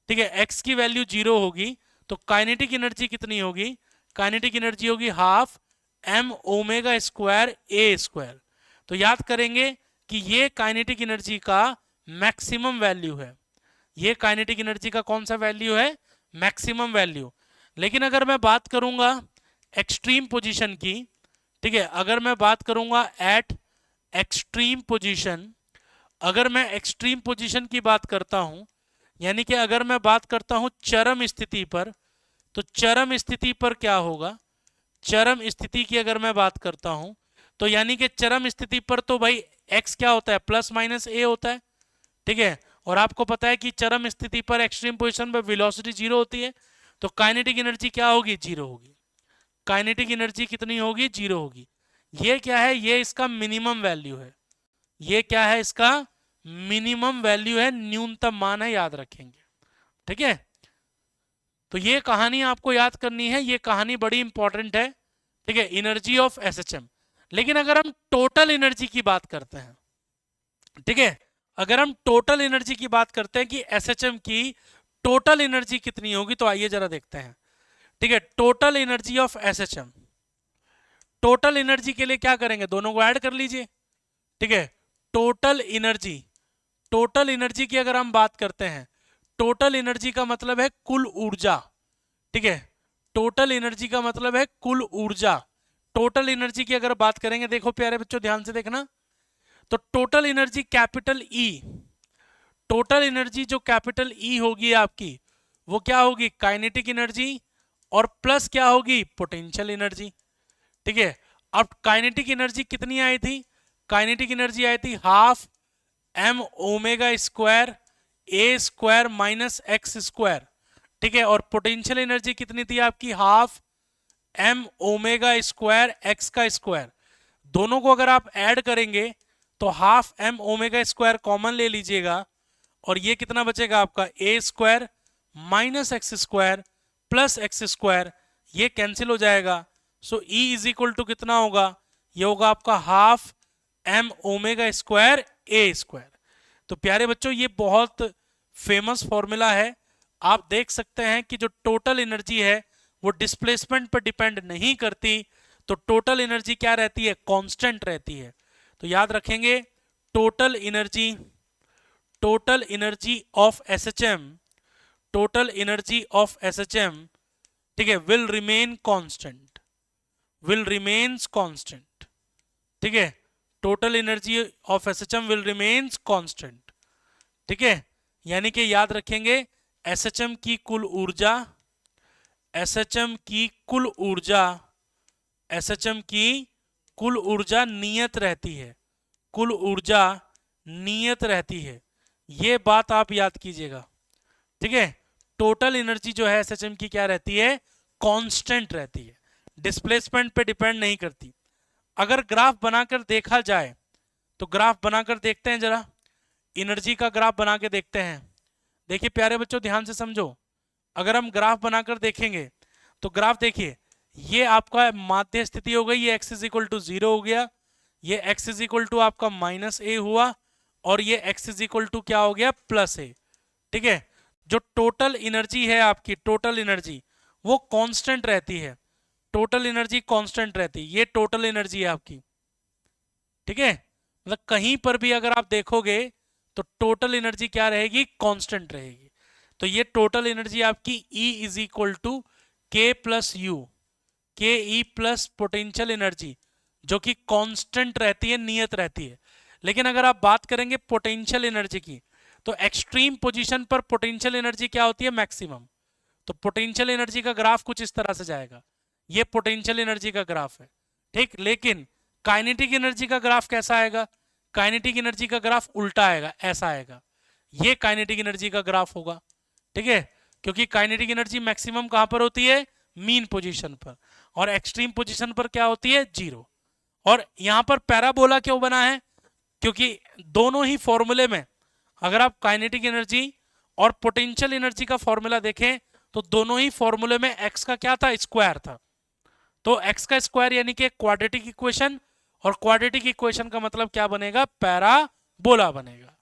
Speaker 1: ठीक है, एक्स की वैल्यू 0 होगी तो काइनेटिक एनर्जी कितनी होगी, काइनेटिक एनर्जी होगी half m omega square a square. तो याद करेंगे कि ये काइनेटिक एनर्जी का मैक्सिमम वैल्यू है, ये काइनेटिक एनर्जी का कौन सा वैल्यू है, मैक्सिमम वैल्यू। लेकिन अगर मैं बात करूंगा एक्सट्रीम पोजीशन की, ठीक है, अगर मैं बात करूंगा एट एक्सट्रीम पोजीशन, अगर मैं एक्सट्रीम पोजीशन की बात करता हूं, यानी कि अगर मैं बात करता हूं चरम स्थिति पर, तो चरम स्थिति पर क्या होगा, चरम स्थिति की अगर मैं बात करता हूं, तो यानी कि चरम स्थिति पर तो भाई x क्या होता है, प्लस माइनस a होता है। ठीक है, और आपको पता है कि चरम स्थिति पर एक्सट्रीम पोजीशन पर वेलोसिटी 0 होती है, तो काइनेटिक एनर्जी क्या होगी, 0 होगी। काइनेटिक एनर्जी कितनी होगी, 0 होगी। ये क्या है, ये इसका मिनिमम वैल्यू है, ये क्या है, इसका मिनिमम वैल्यू है, न्यूनतम मान है, याद रखेंगे। ठीक है, तो ये कहानी आपको याद करनी है, ये कहानी बड़ी इंपॉर्टेंट है। ठीक है, एनर्जी ऑफ एसएचएम। लेकिन अगर हम टोटल एनर्जी की बात करते हैं, ठीक है, अगर हम टोटल एनर्जी की बात करते हैं कि एसएचएम की टोटल एनर्जी कितनी होगी, तो आइए जरा देखते हैं। ठीक है, total energy of SHM, total energy के लिए क्या करेंगे, दोनों को ऐड कर लीजिए। ठीक है, टोटल एनर्जी, टोटल एनर्जी की अगर हम बात करते हैं, टोटल एनर्जी का मतलब है कुल ऊर्जा। ठीक है, टोटल एनर्जी का मतलब है कुल ऊर्जा। टोटल एनर्जी की अगर बात करेंगे, देखो प्यारे बच्चों ध्यान से देखना, तो total energy capital E, total energy जो कैपिटल ई होगी आपकी, वो क्या होगी, काइनेटिक एनर्जी और प्लस क्या होगी, पोटेंशियल एनर्जी। ठीक है, अब काइनेटिक एनर्जी कितनी आई थी, काइनेटिक एनर्जी आई थी half m omega square a square minus x square. ठीक है, और पोटेंशियल एनर्जी कितनी थी आपकी, half m omega square x का स्क्वायर। दोनों को अगर आप ऐड करेंगे तो half m omega square common ले लीजिएगा और ये कितना बचेगा आपका, a square minus x square plus x square, ये कैंसिल हो जाएगा। So E is equal to कितना होगा, ये होगा आपका half m omega square a square. तो प्यारे बच्चों ये बहुत फेमस फॉर्मूला है। आप देख सकते हैं कि जो टोटल एनर्जी है वो डिस्प्लेसमेंट पर डिपेंड नहीं करती, तो टोटल एनर्जी क्या रहती है, कांस्टेंट रहती है। तो याद रखेंगे total energy of SHM, total energy of SHM, ठीक है, will remain constant, will remains constant, ठीक है, total energy of SHM will remains constant, ठीक है। यानी कि याद रखेंगे एसएचएम की कुल ऊर्जा, एसएचएम की कुल ऊर्जा, एसएचएम की कुल ऊर्जा नियत रहती है, कुल ऊर्जा नियत रहती है, ये बात आप याद कीजिएगा, ठीक है। टोटल एनर्जी जो है एसएचएम की क्या रहती है, कांस्टेंट रहती है, डिस्प्लेसमेंट पे डिपेंड नहीं करती। अगर ग्राफ बनाकर देखा जाए तो ग्राफ बनाकर देखते हैं जरा, एनर्जी का ग्राफ बना के देखते हैं। देखिए प्यारे बच्चों ध्यान से समझो, अगर हम ग्राफ बनाकर देखेंगे तो ग्राफ देखिए, ये आपका माध्य स्थिति हो गई, ये x इज इक्वल टू 0 हो गया, ये x इज इक्वल टू आपका -a हुआ, और ये x इज इक्वल टू क्या हो गया, +a, ठीक है। जो टोटल एनर्जी है आपकी, टोटल एनर्जी वो कांस्टेंट रहती है, टोटल एनर्जी कांस्टेंट रहती है, ये टोटल एनर्जी है आपकी, ठीक है। मतलब कहीं पर भी अगर आप देखोगे तो टोटल एनर्जी क्या रहेगी, कांस्टेंट रहेगी। तो ये टोटल एनर्जी आपकी E इज इक्वल टू के प्लस यू, के ई प्लस पोटेंशियल एनर्जी, जो कि कांस्टेंट रहती है, नियत रहती है। लेकिन अगर आप बात करेंगे पोटेंशियल एनर्जी की, तो एक्सट्रीम पोजीशन पर पोटेंशियल एनर्जी क्या होती है, मैक्सिमम। तो पोटेंशियल एनर्जी का ग्राफ कुछ इस तरह से जाएगा, ये पोटेंशियल एनर्जी का ग्राफ है, ठीक। लेकिन काइनेटिक एनर्जी का ग्राफ कैसा आएगा, काइनेटिक एनर्जी का ग्राफ उल्टा आएगा, ऐसा आएगा, ये काइनेटिक एनर्जी का ग्राफ होगा, ठीक है। क्योंकि काइनेटिक एनर्जी मैक्सिमम कहां पर होती है, मीन पोजीशन पर, और एक्सट्रीम पोजीशन पर क्या होती है, 0। और यहां पर पैराबोला क्यों बना है, क्योंकि दोनों ही फॉर्मूले में अगर आप काइनेटिक एनर्जी और पोटेंशियल एनर्जी का फॉर्मूला देखें तो दोनों ही फॉर्मूले में x का क्या था, स्क्वायर था। तो x का स्क्वायर यानी कि क्वाड्रेटिक इक्वेशन, और क्वाड्रेटिक इक्वेशन का मतलब क्या बनेगा, पैराबोला बनेगा,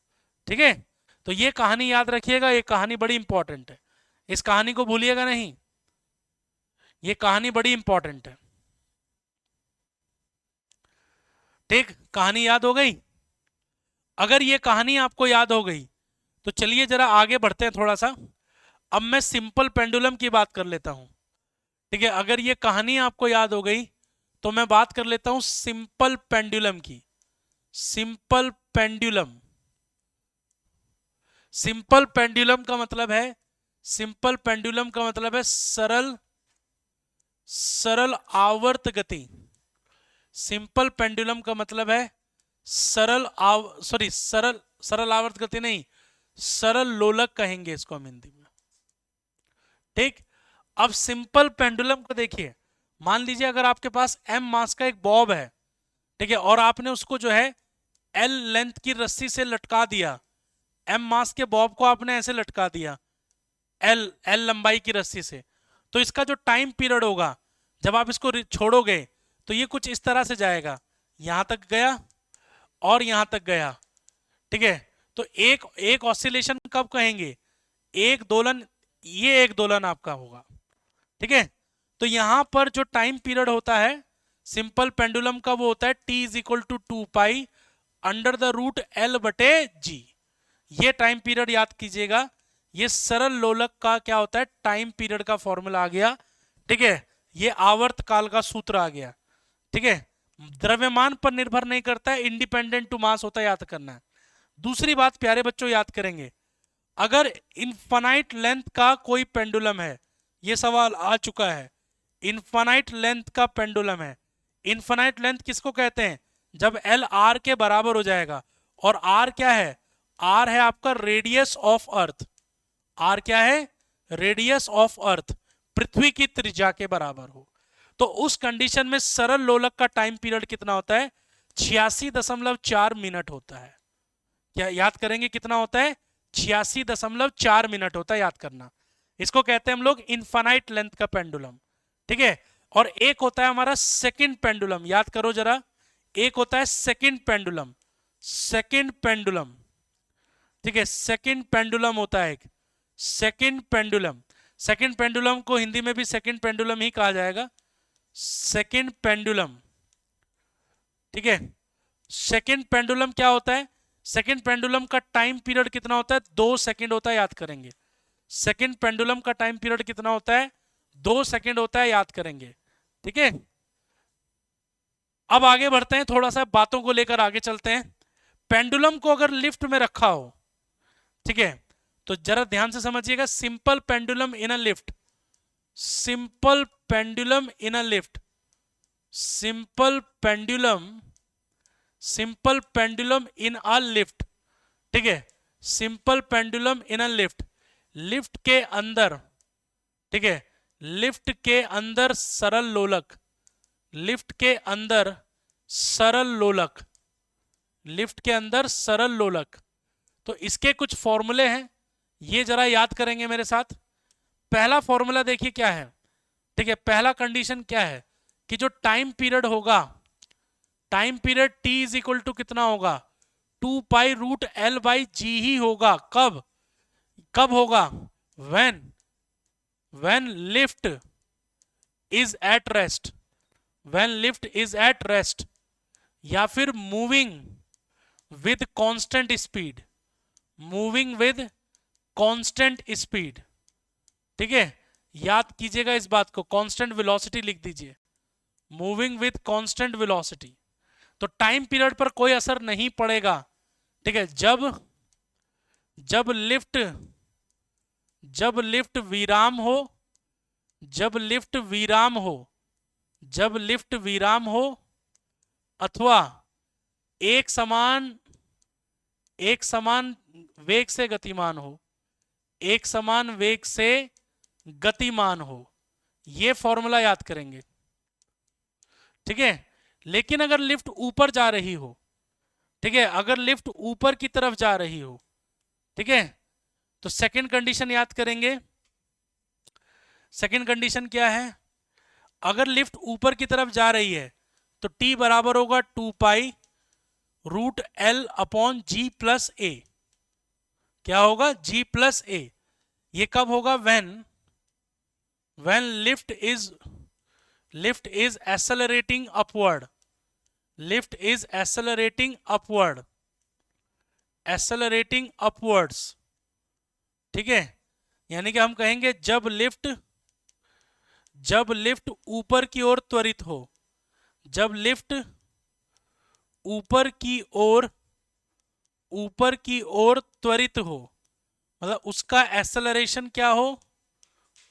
Speaker 1: ठीक है। तो ये कहानी याद रखिएगा, ये कहानी बड़ी इंपॉर्टेंट है, इस कहानी को भूलिएगा नहीं, ये कहानी बड़ी इंपॉर्टेंट है, ठीक। कहानी याद हो गई। अगर ये कहानी आपको याद हो गई तो चलिए जरा आगे बढ़ते हैं थोड़ा सा। अब मैं सिंपल पेंडुलम की बात कर लेता हूं, ठीक है। अगर ये कहानी आपको याद हो गई तो मैं बात कर लेता हूं सिंपल पेंडुलम की। सिंपल पेंडुलम, सिंपल पेंडुलम का मतलब है, सिंपल पेंडुलम का मतलब है सरल, सरल आवर्त गति। सिंपल पेंडुलम का मतलब है सरल सरल, सरल आवर्त गति नहीं, सरल लोलक कहेंगे इसको हम हिंदी में, ठीक। अब सिंपल पेंडुलम को देखिए, मान लीजिए अगर आपके पास m मास का एक बॉब है, ठीक है, और आपने उसको जो है l लेंथ की रस्सी से लटका दिया, m मास के बॉब को आपने ऐसे लटका दिया l लंबाई की रस्सी से, तो इसका जो टाइम पीरियड होगा जब आप इसको छोड़ोगे तो ये कुछ इस तरह से जाएगा, यहां तक गया और यहां तक गया, ठीक है। तो एक ऑसिलेशन कब कहेंगे, एक दोलन, ये एक दोलन आपका होगा, ठीक है। तो यहां पर जो टाइम पीरियड होता है सिंपल पेंडुलम का वो होता है t is equal to 2 pi under the root l बटे g। ये टाइम पीरियड याद कीजिएगा, ये सरल लोलक का क्या होता है, टाइम पीरियड का फॉर्मूला आ गया, ठीक है। ये आवर्त काल का सूत्र आ गया, ठीक है। द्रव्यमान पर निर्भर नहीं करता है, इंडिपेंडेंट टू मास होता है, याद करना है। दूसरी बात प्यारे बच्चों याद करेंगे, अगर इनफाइनाइट लेंथ का कोई पेंडुलम है, ये सवाल आ चुका है, इनफाइनाइट लेंथ का पेंडुलम है, इनफाइनाइट लेंथ किसको कहते हैं, जब एल आर के बराबर हो जाएगा, और आर क्या है, आर है आपका रेडियस ऑफ अर्थ, आर क्या है, रेडियस ऑफ अर्थ, पृथ्वी की त्रिज्या के बराबर हो। तो उस कंडीशन में सरल लोलक का टाइम पीरियड कितना होता है, 86.4 मिनट होता है। क्या याद करेंगे कितना होता है, 86.4 मिनट होता है, याद करना। इसको कहते हैं हम लोग इनफाइनाइट लेंथ का पेंडुलम, ठीक है। और एक होता है हमारा सेकंड पेंडुलम, याद करो जरा, एक होता है सेकंड पेंडुलम, सेकंड पेंडुलम, ठीक है, सेकंड पेंडुलम होता है एक, सेकंड पेंडुलम। सेकंड पेंडुलम को हिंदी में भी सेकंड पेंडुलम ही कहा जाएगा, सेकंड पेंडुलम, ठीक है। सेकंड पेंडुलम क्या होता है, सेकंड पेंडुलम का टाइम पीरियड कितना होता है? 2 सेकंड होता है, याद करेंगे। सेकंड पेंडुलम का टाइम पीरियड कितना होता है? 2 सेकंड होता है, याद करेंगे। ठीक है, अब आगे बढ़ते हैं, थोड़ा सा बातों को लेकर आगे चलते हैं। पेंडुलम को अगर लिफ्ट में रखा हो, ठीक है, तो जरा ध्यान से समझिएगा। Simple pendulum in a lift, simple pendulum in a lift, simple pendulum, simple pendulum in a lift, ठीक है, simple pendulum in a lift, lift के अंदर, ठीक है, लिफ्ट के अंदर सरल लोलक, लिफ्ट के अंदर सरल लोलक, लिफ्ट के अंदर सरल लोलक। तो इसके कुछ फॉर्मूले हैं, ये जरा याद करेंगे मेरे साथ। पहला फॉर्मूला देखिए क्या है, ठीक है, पहला कंडीशन क्या है कि जो टाइम पीरियड होगा, time period t is equal to कितना होगा? 2π√L/g ही होगा। कब? कब होगा? when lift is at rest, when lift is at rest, या फिर moving with constant speed, moving with constant speed, ठीक है, याद कीजिएगा इस बात को, कांस्टेंट वेलोसिटी लिख दीजिए, मूविंग विद कांस्टेंट वेलोसिटी। तो टाइम पीरियड पर कोई असर नहीं पड़ेगा, ठीक है। जब लिफ्ट विराम हो, जब लिफ्ट विराम हो, जब लिफ्ट विराम हो, अथवा एक समान वेग से गतिमान हो, एक समान वेग से गतिमान हो, ये फॉर्मूला याद करेंगे, ठीक है। लेकिन अगर लिफ्ट ऊपर जा रही हो, ठीक है, अगर लिफ्ट ऊपर की तरफ जा रही हो, ठीक है, तो सेकंड कंडीशन याद करेंगे। सेकंड कंडीशन क्या है? अगर लिफ्ट ऊपर की तरफ जा रही है तो t बराबर होगा 2π√L/g+a। क्या होगा? g+a। ये कब होगा? when lift is accelerating upward, lift is accelerating upwards, ठीक है। यानी कि हम कहेंगे जब लिफ्ट ऊपर की ओर त्वरित हो, जब लिफ्ट ऊपर की ओर त्वरित हो, मतलब उसका एक्सेलरेशन क्या हो?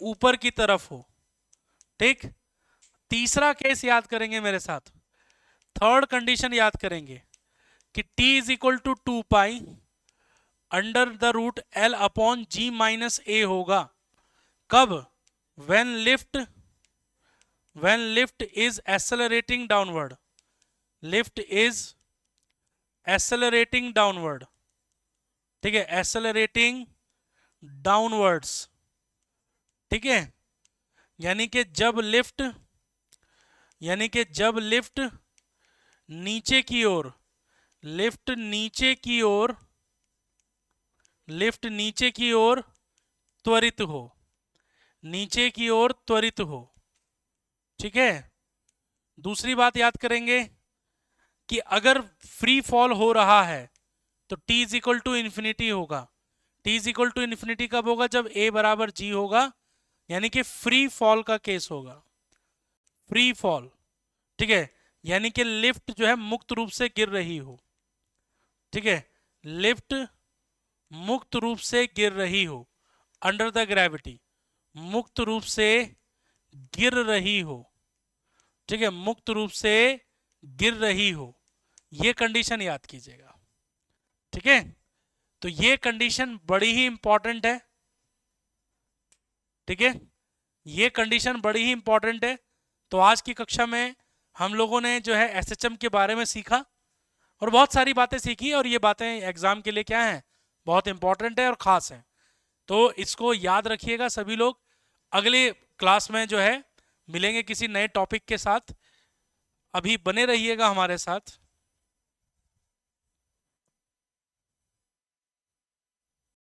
Speaker 1: ऊपर की तरफ हो, ठीक। तीसरा केस याद करेंगे मेरे साथ, थर्ड कंडीशन याद करेंगे कि t is equal to 2π√L/g-a होगा। कब? when lift is accelerating downward, lift is accelerating downward, ठीक है, accelerating downwards, ठीक है। यानी कि जब लिफ्ट नीचे की ओर, लिफ्ट नीचे की ओर त्वरित हो, नीचे की ओर त्वरित हो, ठीक है। दूसरी बात याद करेंगे कि अगर फ्री फॉल हो रहा है तो t is equal to infinity होगा। t is equal to infinity कब होगा? जब a बराबर g होगा, यानी कि फ्री फॉल का केस होगा, फ्री फॉल, ठीक है। यानी कि लिफ्ट जो है मुक्त रूप से गिर रही हो, ठीक है, लिफ्ट मुक्त रूप से गिर रही हो, अंडर द ग्रेविटी, मुक्त रूप से गिर रही हो, ठीक है, मुक्त रूप से गिर रही हो, ये कंडीशन याद कीजिएगा, ठीक है। तो ये कंडीशन बड़ी ही इंपॉर्टेंट है, ठीक है, ये कंडीशन बड़ी ही इंपॉर्टेंट है। तो आज की कक्षा में हम लोगों ने जो है एसएचएम के बारे में सीखा और बहुत सारी बातें सीखी, और ये बातें एग्जाम के लिए क्या हैं? बहुत इंपॉर्टेंट है और ख़ास है। तो इसको याद रखिएगा सभी लोग। अगले क्लास में जो है मिलेंगे किसी नए टॉपिक के साथ। अभी बने रहिएगा हमारे साथ।